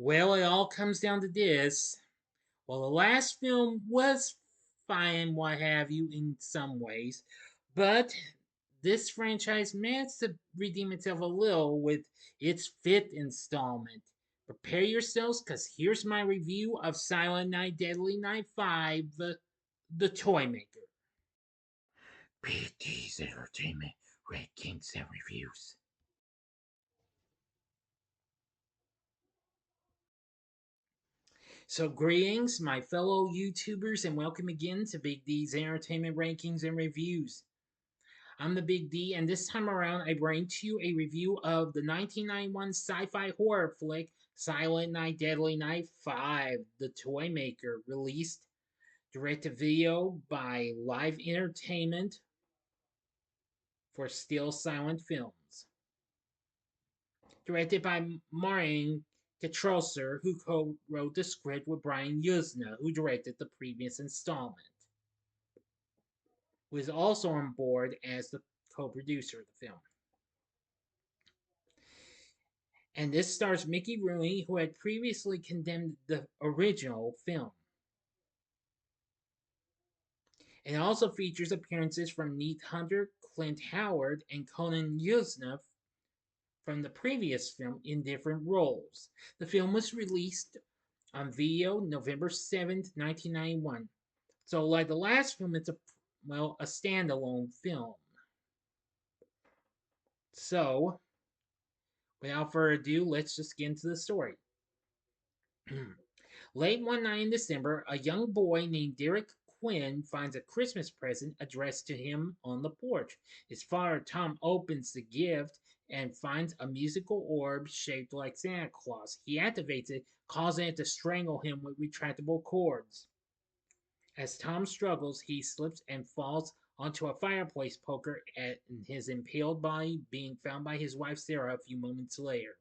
Well, it all comes down to this. Well, the last film was fine, what have you, in some ways, but this franchise managed to redeem itself a little with its fifth installment. Prepare yourselves, because here's my review of Silent Night, Deadly Night 5, The Toy Maker. PT's Entertainment Rankings and Reviews. So, greetings, my fellow YouTubers, and welcome again to Big D's Entertainment Rankings and Reviews. I'm the Big D, and this time around, I bring to you a review of the 1991 sci fi horror flick Silent Night, Deadly Night 5, The Toy Maker, released direct to video by Live Entertainment for Still Silent Films. Directed by Maureen Katrosser, who co-wrote the script with Brian Yuza, who directed the previous installment, who is also on board as the co-producer of the film. And this stars Mickey Rooney, who had previously condemned the original film. It also features appearances from Neith Hunter, Clint Howard, and Conan Yuza from the previous film in different roles. The film was released on video November 7th, 1991. So, like the last film, it's a standalone film. So, without further ado, let's just get into the story. Late one night in December, a young boy named Derek Quinn finds a Christmas present addressed to him on the porch. His father, Tom, opens the gift and finds a musical orb shaped like Santa Claus. He activates it, causing it to strangle him with retractable cords. As Tom struggles, he slips and falls onto a fireplace poker and his impaled body being found by his wife Sarah a few moments later.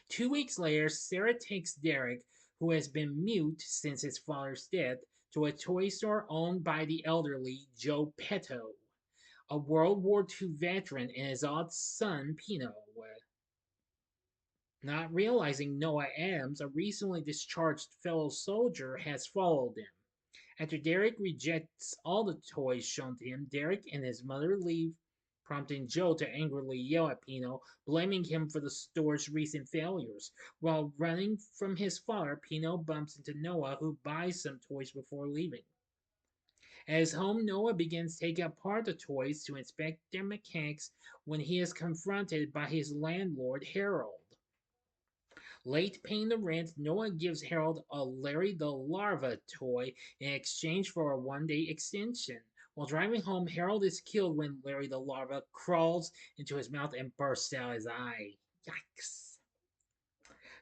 2 weeks later, Sarah takes Derek, who has been mute since his father's death, to a toy store owned by the elderly Joe Petto, a World War II veteran, and his odd son, Pino. Not realizing Noah Adams, a recently discharged fellow soldier, has followed them. After Derek rejects all the toys shown to him, Derek and his mother leave, prompting Joe to angrily yell at Pino, blaming him for the store's recent failures. While running from his father, Pino bumps into Noah, who buys some toys before leaving. At his home, Noah begins taking apart the toys to inspect their mechanics when he is confronted by his landlord, Harold. Late paying the rent, Noah gives Harold a Larry the Larva toy in exchange for a 1 day extension. While driving home, Harold is killed when Larry the Larva crawls into his mouth and bursts out his eye. Yikes.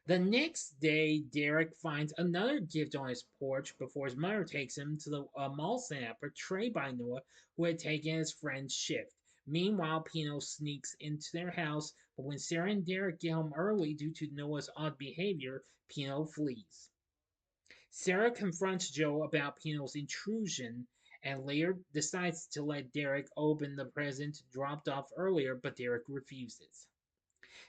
The next day, Derek finds another gift on his porch before his mother takes him to the mall Santa portrayed by Noah, who had taken his friend's shift. Meanwhile, Pino sneaks into their house, but when Sarah and Derek get home early due to Noah's odd behavior, Pino flees. Sarah confronts Joe about Pino's intrusion and later decides to let Derek open the present dropped off earlier, but Derek refuses.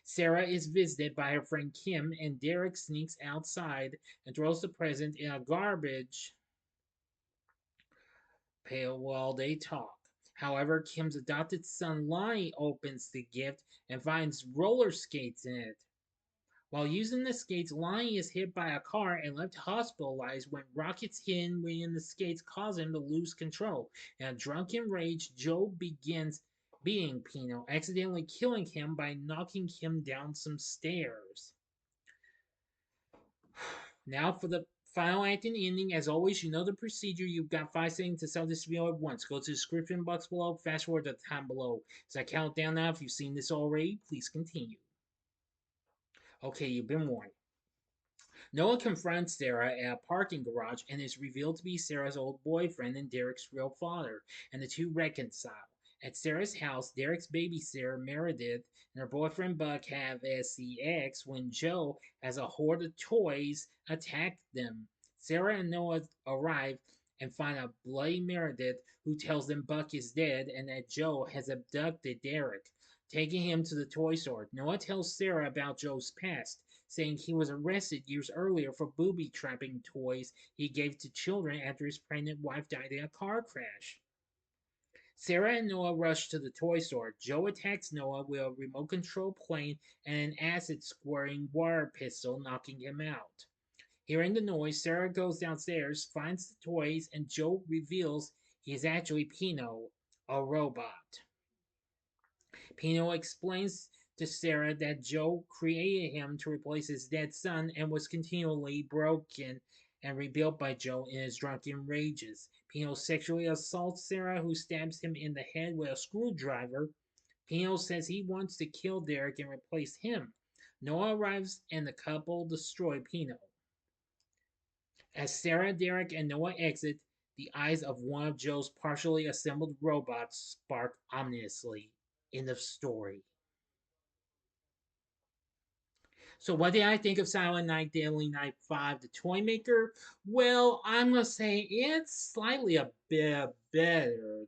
Sarah is visited by her friend Kim, and Derek sneaks outside and throws the present in a garbage pail while they talk. However, Kim's adopted son Lonnie opens the gift and finds roller skates in it. While using the skates, Lonnie is hit by a car and left hospitalized when rockets hit within the skates cause him to lose control. In a drunken rage, Joe begins beating Pino, accidentally killing him by knocking him down some stairs. Now for the final act and ending. As always, you know the procedure. You've got 5 seconds to sell this video at once. Go to the description box below. Fast forward to the time below. As I count down now, if you've seen this already, please continue. Okay, you've been warned. Noah confronts Sarah at a parking garage and is revealed to be Sarah's old boyfriend and Derek's real father, and the two reconcile. At Sarah's house, Derek's babysitter Meredith and her boyfriend Buck have sex when Joe, as a horde of toys, attack them. Sarah and Noah arrive and find a bloody Meredith, who tells them Buck is dead and that Joe has abducted Derek. taking him to the toy store. Noah tells Sarah about Joe's past, saying he was arrested years earlier for booby trapping toys he gave to children after his pregnant wife died in a car crash. Sarah and Noah rush to the toy store. Joe attacks Noah with a remote control plane and an acid squirting water pistol, knocking him out. Hearing the noise, Sarah goes downstairs, finds the toys, and Joe reveals he is actually Pino, a robot. Pino explains to Sarah that Joe created him to replace his dead son and was continually broken and rebuilt by Joe in his drunken rages. Pino sexually assaults Sarah, who stabs him in the head with a screwdriver. Pino says he wants to kill Derek and replace him. Noah arrives and the couple destroy Pino. As Sarah, Derek, and Noah exit, the eyes of one of Joe's partially assembled robots spark ominously. End of story. So, what did I think of Silent Night, Deadly Night 5, The Toy Maker? Well, I'm going to say it's slightly a bit better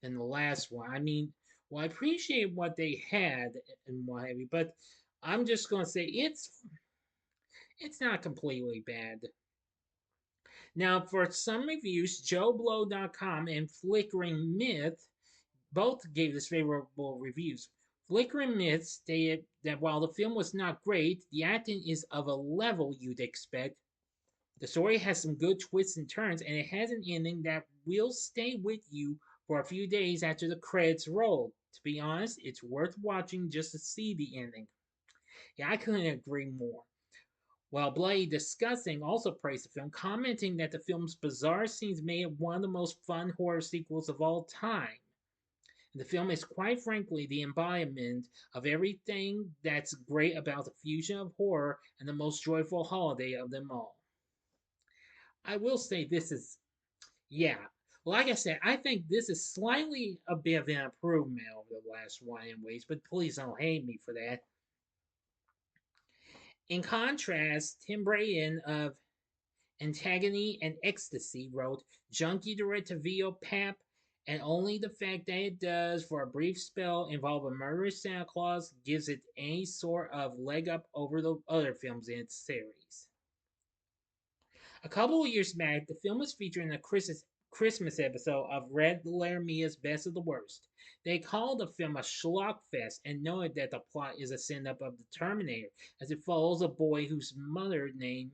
than the last one. I mean, well, I appreciate what they had and what have you, but I'm just going to say it's not completely bad. Now, for some reviews, JoeBlow.com and Flickering Myth both gave this favorable reviews. Flickering Myth stated that while the film was not great, the acting is of a level you'd expect. The story has some good twists and turns, and it has an ending that will stay with you for a few days after the credits roll. To be honest, it's worth watching just to see the ending. Yeah, I couldn't agree more. While Bloody Disgusting also praised the film, commenting that the film's bizarre scenes made it one of the most fun horror sequels of all time. The film is quite frankly the embodiment of everything that's great about the fusion of horror and the most joyful holiday of them all. I will say this is, yeah, like I said, I think this is slightly a bit of an improvement over the last one in ways, but please don't hate me for that. In contrast, Tim Braden of Antagony and Ecstasy wrote junky direct to video pap, and only the fact that it does, for a brief spell, involve a murderous Santa Claus gives it any sort of leg up over the other films in its series. A couple of years back, the film was featured in a Christmas episode of Red Letter Media's Best of the Worst. They called the film a schlock fest and noted that the plot is a send up of the Terminator, as it follows a boy whose mother's name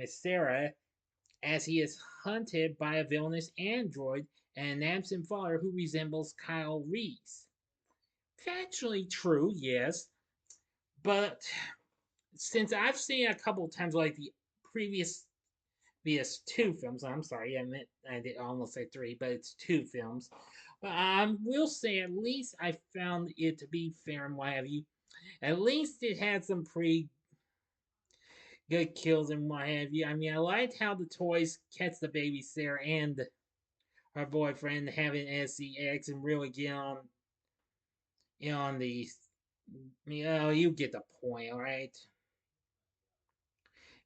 is Sarah, as he is hunted by a villainous android and an absent father who resembles Kyle Reese. Factually true, yes, but since I've seen it a couple of times, like the previous VS2 films, I'm sorry, I did almost say three, but it's two films. But I will say at least I found it to be fair and what have you. At least it had some pretty good kills and what have you. I mean, I liked how the toys catch the baby Sarah and her boyfriend having SEX and really get on the. You get the point, all right.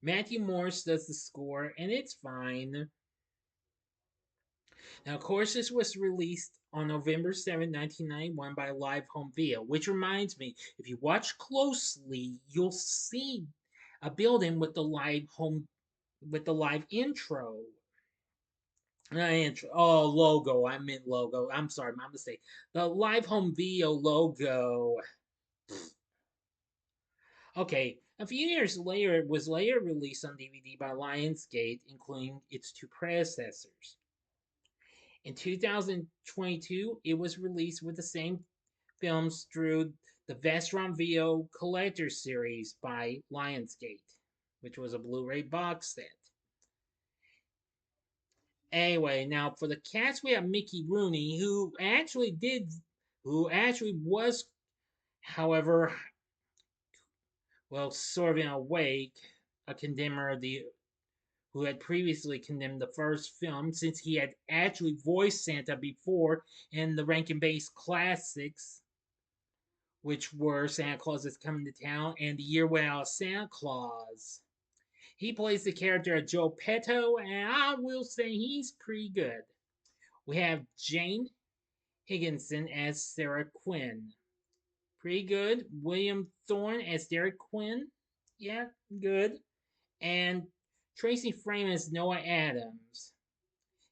Matthew Morris does the score, and it's fine. Now, of course, this was released on November 7, 1991 by Live Home Video, which reminds me, if you watch closely, you'll see a building with the live intro. Intro. Oh, logo. I meant logo. I'm sorry, my mistake. The Live Home Video logo. Okay, a few years later, it was later released on DVD by Lionsgate, including its two predecessors. In 2022, it was released with the same films through the Vestron Video Collector Series by Lionsgate, which was a Blu-ray box set. Anyway, now for the cast, we have Mickey Rooney, who actually was, however, well, sort of in a way, a condemner of the who had previously condemned the first film, since he had actually voiced Santa before in the Rankin Bass classics, which were Santa Claus is Coming to Town and The Year Without Santa Claus. He plays the character of Joe Petto, and I will say he's pretty good. We have Jane Higginson as Sarah Quinn. Pretty good. William Thorne as Derek Quinn. Yeah, good. And Tracy Fraim as Noah Adams.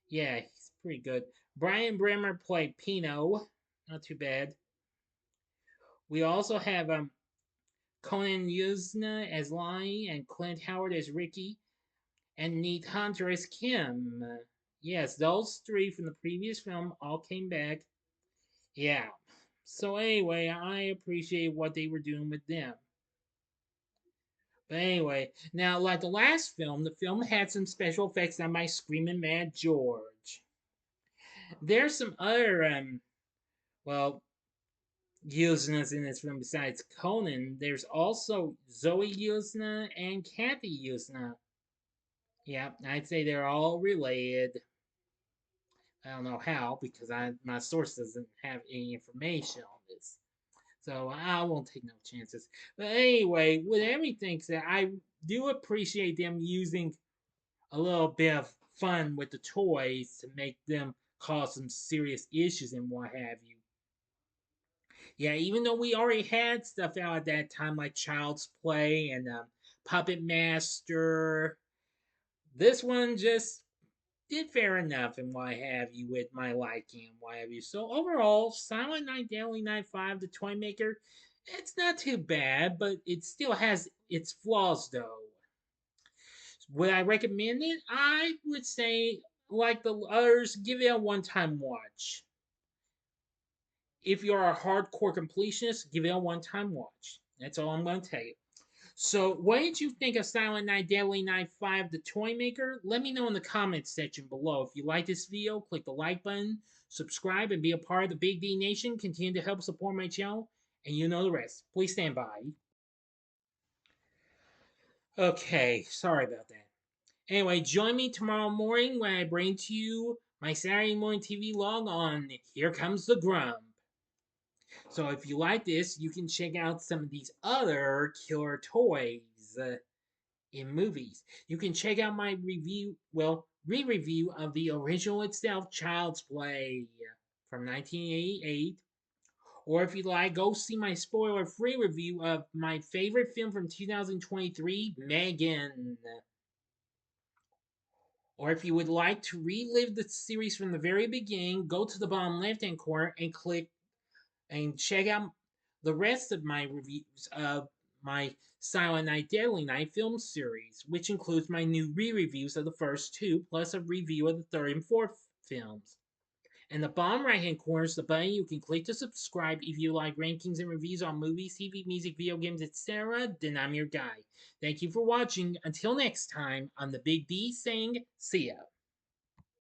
Yeah, he's pretty good. Brian Bremer played Pino. Not too bad. We also have Conan Yuza as Lonnie and Clint Howard as Ricky and Neith Hunter as Kim. Yes, those three from the previous film all came back. Yeah. So anyway, I appreciate what they were doing with them. But anyway, now like the last film, the film had some special effects done by Screaming Mad George. There's some other well, Yuzna's in this film besides Conan. There's also Zoe Yuzna and Kathy Yuzna. Yeah, I'd say they're all related. I don't know how because my source doesn't have any information on this. So I won't take no chances. But anyway, with everything said, I do appreciate them using a little bit of fun with the toys to make them cause some serious issues and what have you. Yeah, even though we already had stuff out at that time like Child's Play and Puppet Master, this one just did fair enough and what have you with my liking and what have you. So overall, Silent Night, Deadly Night 5, The Toy Maker, it's not too bad, but it still has its flaws though. Would I recommend it? I would say, like the others, give it a one-time watch. If you're a hardcore completionist, give it a one-time watch. That's all I'm going to tell you. So, what did you think of Silent Night, Deadly Night 5, The Toy Maker? Let me know in the comments section below. If you like this video, click the like button, subscribe, and be a part of the Big D Nation. Continue to help support my channel, and you know the rest. Please stand by. Okay, sorry about that. Anyway, join me tomorrow morning when I bring to you my Saturday morning TV log on Here Comes the Grump. So if you like this, you can check out some of these other killer toys in movies. You can check out my review, well, re-review of the original itself, Child's Play from 1988. Or if you like, go see my spoiler-free review of my favorite film from 2023, Megan. Or if you would like to relive the series from the very beginning, go to the bottom left-hand corner and click and check out the rest of my reviews of my Silent Night, Deadly Night film series, which includes my new re-reviews of the first two, plus a review of the third and fourth films. In the bottom right hand corner is the button you can click to subscribe if you like rankings and reviews on movies, TV, music, video games, etc. Then I'm your guy. Thank you for watching. Until next time, I'm the Big D saying, see ya.